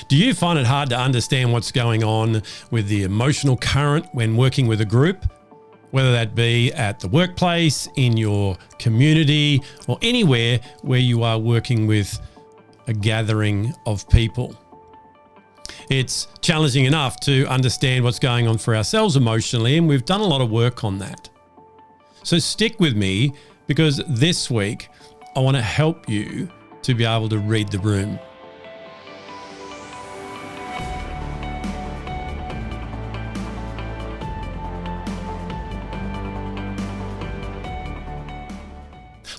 Do you find it hard to understand what's going on with the emotional current when working with a group? Whether that be at the workplace, in your community, or anywhere where you are working with a gathering of people. It's challenging enough to understand what's going on for ourselves emotionally, and we've done a lot of work on that. So stick with me, because this week I want to help you to be able to read the room.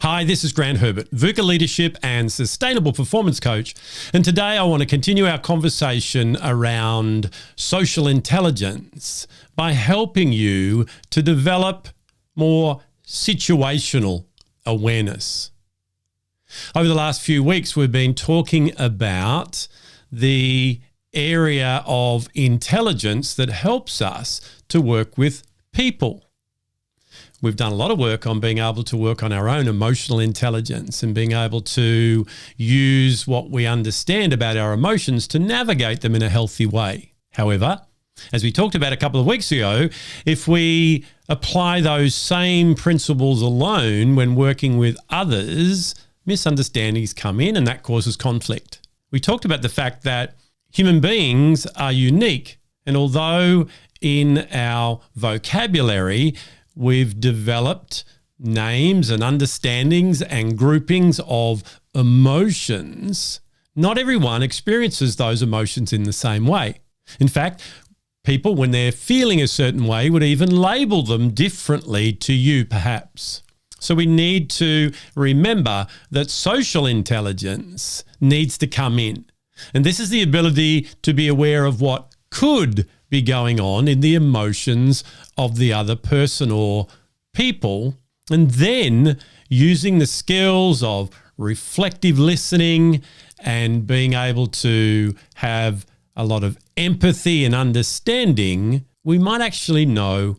Hi, this is Grant Herbert, VUCA Leadership and Sustainable Performance Coach. And today I want to continue our conversation around social intelligence by helping you to develop more situational awareness. Over the last few weeks, we've been talking about the area of intelligence that helps us to work with people. We've done a lot of work on being able to work on our own emotional intelligence and being able to use what we understand about our emotions to navigate them in a healthy way. However, as we talked about a couple of weeks ago, if we apply those same principles alone when working with others, misunderstandings come in and that causes conflict. We talked about the fact that human beings are unique, and although in our vocabulary we've developed names and understandings and groupings of emotions, not everyone experiences those emotions in the same way. In fact, people, when they're feeling a certain way, would even label them differently to you, perhaps. So we need to remember that social intelligence needs to come in. And this is the ability to be aware of what could be going on in the emotions of the other person or people, and then using the skills of reflective listening and being able to have a lot of empathy and understanding, we might actually know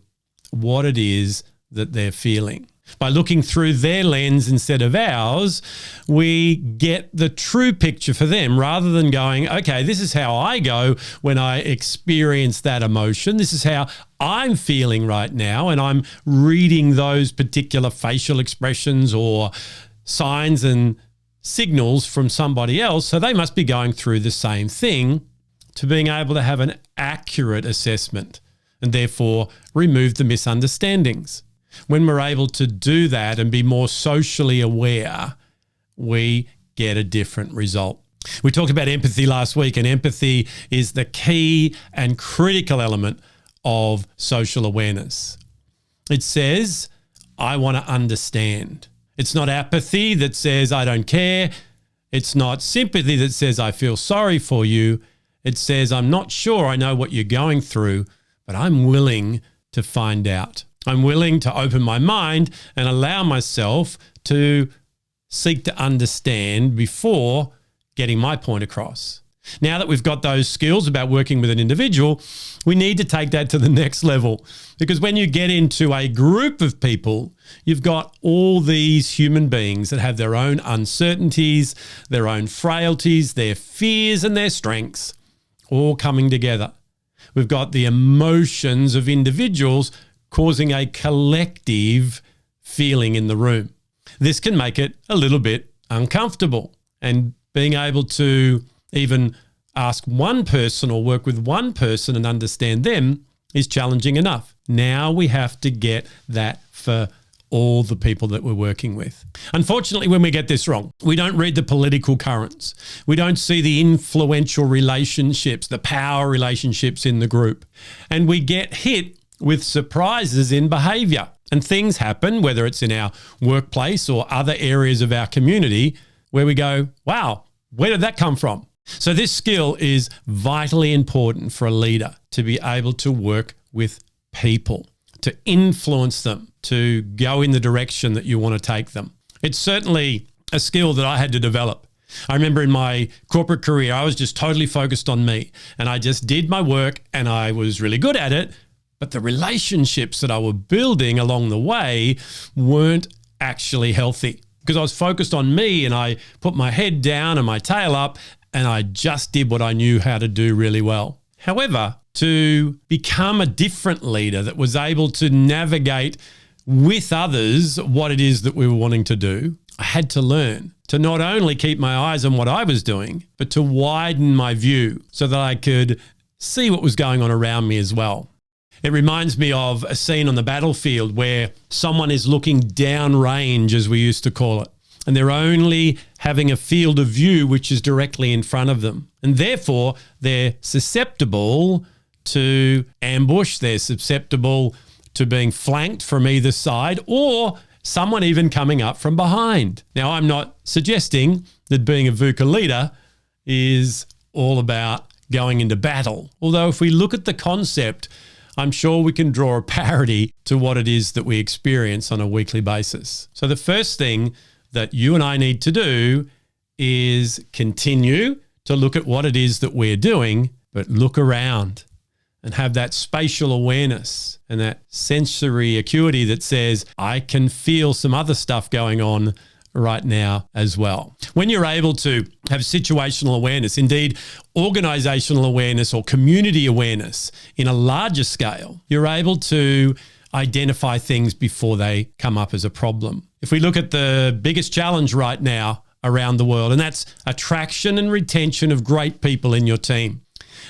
what it is that they're feeling. By looking through their lens instead of ours, we get the true picture for them rather than going, okay, this is how I go when I experience that emotion. This is how I'm feeling right now. And I'm reading those particular facial expressions or signs and signals from somebody else. So they must be going through the same thing, to being able to have an accurate assessment and therefore remove the misunderstandings. When we're able to do that and be more socially aware, we get a different result. We talked about empathy last week, and empathy is the key and critical element of social awareness. It says, I want to understand. It's not apathy that says, I don't care. It's not sympathy that says, I feel sorry for you. It says, I'm not sure I know what you're going through, but I'm willing to find out. I'm willing to open my mind and allow myself to seek to understand before getting my point across. Now that we've got those skills about working with an individual, we need to take that to the next level, because when you get into a group of people, you've got all these human beings that have their own uncertainties, their own frailties, their fears and their strengths all coming together. We've got the emotions of individuals causing a collective feeling in the room. This can make it a little bit uncomfortable, and being able to even ask one person or work with one person and understand them is challenging enough. Now we have to get that for all the people that we're working with. Unfortunately, when we get this wrong, we don't read the political currents. We don't see the influential relationships, the power relationships in the group, and we get hit with surprises in behavior. And things happen, whether it's in our workplace or other areas of our community, where we go, wow, where did that come from? So this skill is vitally important for a leader, to be able to work with people, to influence them, to go in the direction that you want to take them. It's certainly a skill that I had to develop. I remember in my corporate career, I was just totally focused on me, and I just did my work and I was really good at it. But the relationships that I was building along the way weren't actually healthy, because I was focused on me and I put my head down and my tail up and I just did what I knew how to do really well. However, to become a different leader that was able to navigate with others what it is that we were wanting to do, I had to learn to not only keep my eyes on what I was doing, but to widen my view so that I could see what was going on around me as well. It reminds me of a scene on the battlefield where someone is looking downrange, as we used to call it, and they're only having a field of view which is directly in front of them. And therefore, they're susceptible to ambush, they're susceptible to being flanked from either side, or someone even coming up from behind. Now, I'm not suggesting that being a VUCA leader is all about going into battle. Although if we look at the concept, I'm sure we can draw a parity to what it is that we experience on a weekly basis. So the first thing that you and I need to do is continue to look at what it is that we're doing, but look around and have that spatial awareness and that sensory acuity that says, I can feel some other stuff going on right now as well. When you're able to have situational awareness, indeed organizational awareness or community awareness in a larger scale, you're able to identify things before they come up as a problem. If we look at the biggest challenge right now around the world, and that's attraction and retention of great people in your team.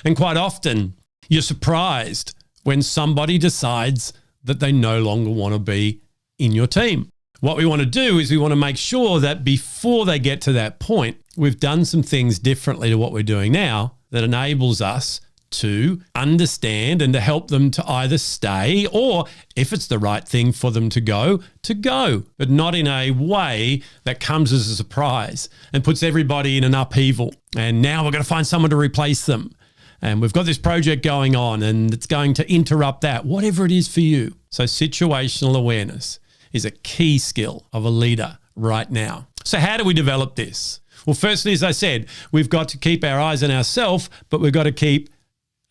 And quite often, you're surprised when somebody decides that they no longer want to be in your team. What we want to do is we want to make sure that before they get to that point, we've done some things differently to what we're doing now that enables us to understand and to help them to either stay or, if it's the right thing for them to go, but not in a way that comes as a surprise and puts everybody in an upheaval. And now we're going to find someone to replace them. And we've got this project going on and it's going to interrupt that, whatever it is for you. So situational awareness is a key skill of a leader right now. So how do we develop this? Well, firstly, as I said, we've got to keep our eyes on ourselves, but we've got to keep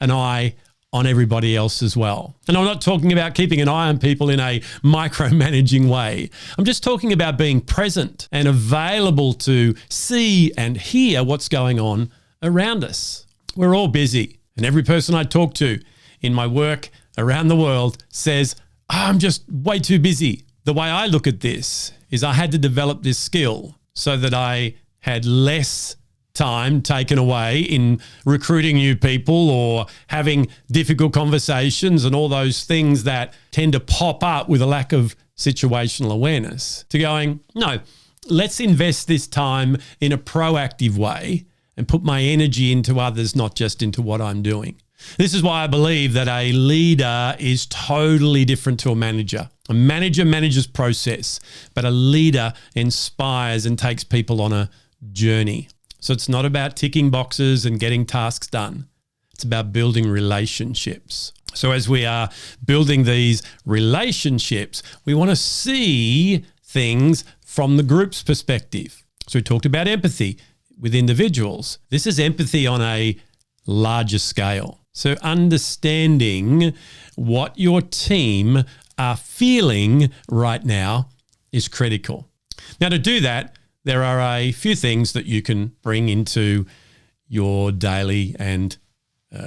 an eye on everybody else as well. And I'm not talking about keeping an eye on people in a micromanaging way. I'm just talking about being present and available to see and hear what's going on around us. We're all busy, and every person I talk to in my work around the world says, I'm just way too busy. The way I look at this is I had to develop this skill so that I had less time taken away in recruiting new people or having difficult conversations and all those things that tend to pop up with a lack of situational awareness, to going, no, let's invest this time in a proactive way and put my energy into others, not just into what I'm doing. This is why I believe that a leader is totally different to a manager. A manager manages process, but a leader inspires and takes people on a journey. So it's not about ticking boxes and getting tasks done. It's about building relationships. So as we are building these relationships, we want to see things from the group's perspective. So we talked about empathy with individuals. This is empathy on a larger scale. So understanding what your team are feeling right now is critical. Now, to do that, there are a few things that you can bring into your daily and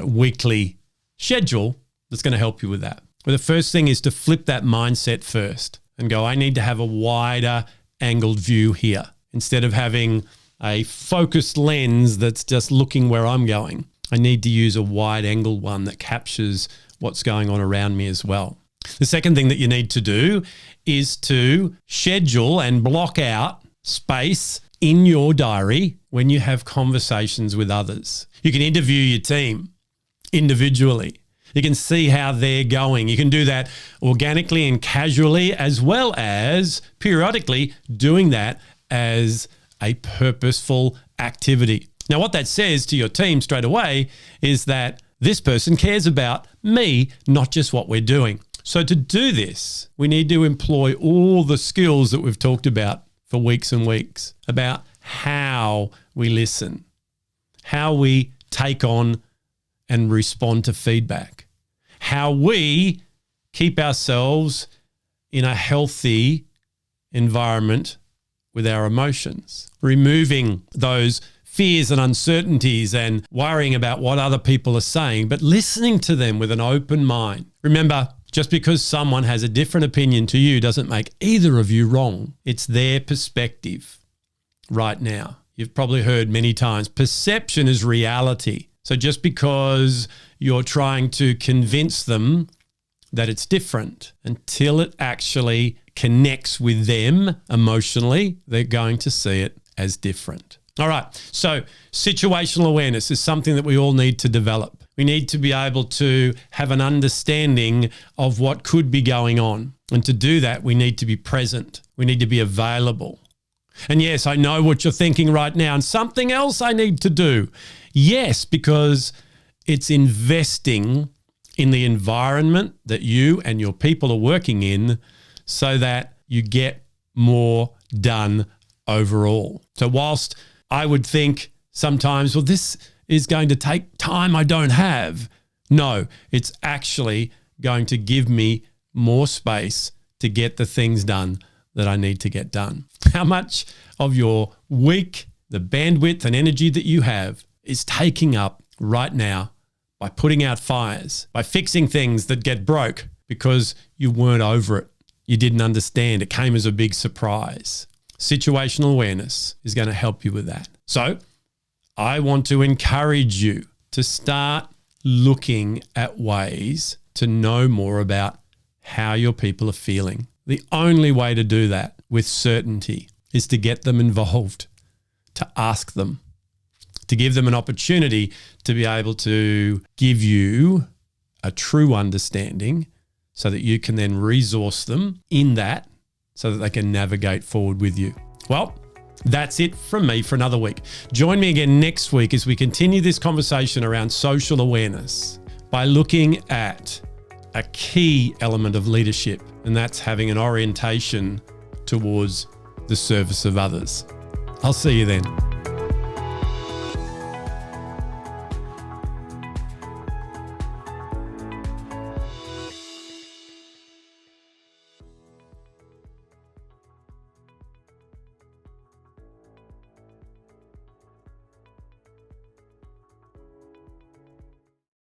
weekly schedule that's going to help you with that. Well, the first thing is to flip that mindset first and go, I need to have a wider angled view here instead of having a focused lens that's just looking where I'm going. I need to use a wide angle one that captures what's going on around me as well. The second thing that you need to do is to schedule and block out space in your diary when you have conversations with others. You can interview your team individually. You can see how they're going. You can do that organically and casually, as well as periodically doing that as a purposeful activity. Now, what that says to your team straight away is that this person cares about me, not just what we're doing. So to do this, we need to employ all the skills that we've talked about for weeks and weeks about how we listen, how we take on and respond to feedback, how we keep ourselves in a healthy environment with our emotions, removing those fears and uncertainties and worrying about what other people are saying, but listening to them with an open mind. Remember, just because someone has a different opinion to you doesn't make either of you wrong. It's their perspective right now. You've probably heard many times, perception is reality. So just because you're trying to convince them that it's different, until it actually connects with them emotionally, they're going to see it as different. All right, so situational awareness is something that we all need to develop. We need to be able to have an understanding of what could be going on. And to do that, we need to be present. We need to be available. And yes, I know what you're thinking right now, and something else I need to do. Yes, because it's investing in the environment that you and your people are working in so that you get more done overall. So whilst I would think sometimes, well, this is going to take time I don't have. No, it's actually going to give me more space to get the things done that I need to get done. How much of your week, the bandwidth and energy that you have is taking up right now by putting out fires, by fixing things that get broke because you weren't over it. You didn't understand. It came as a big surprise. Situational awareness is going to help you with that. So I want to encourage you to start looking at ways to know more about how your people are feeling. The only way to do that with certainty is to get them involved, to ask them, to give them an opportunity to be able to give you a true understanding so that you can then resource them in that so that they can navigate forward with you. Well, that's it from me for another week. Join me again next week as we continue this conversation around social awareness by looking at a key element of leadership, and that's having an orientation towards the service of others. I'll see you then.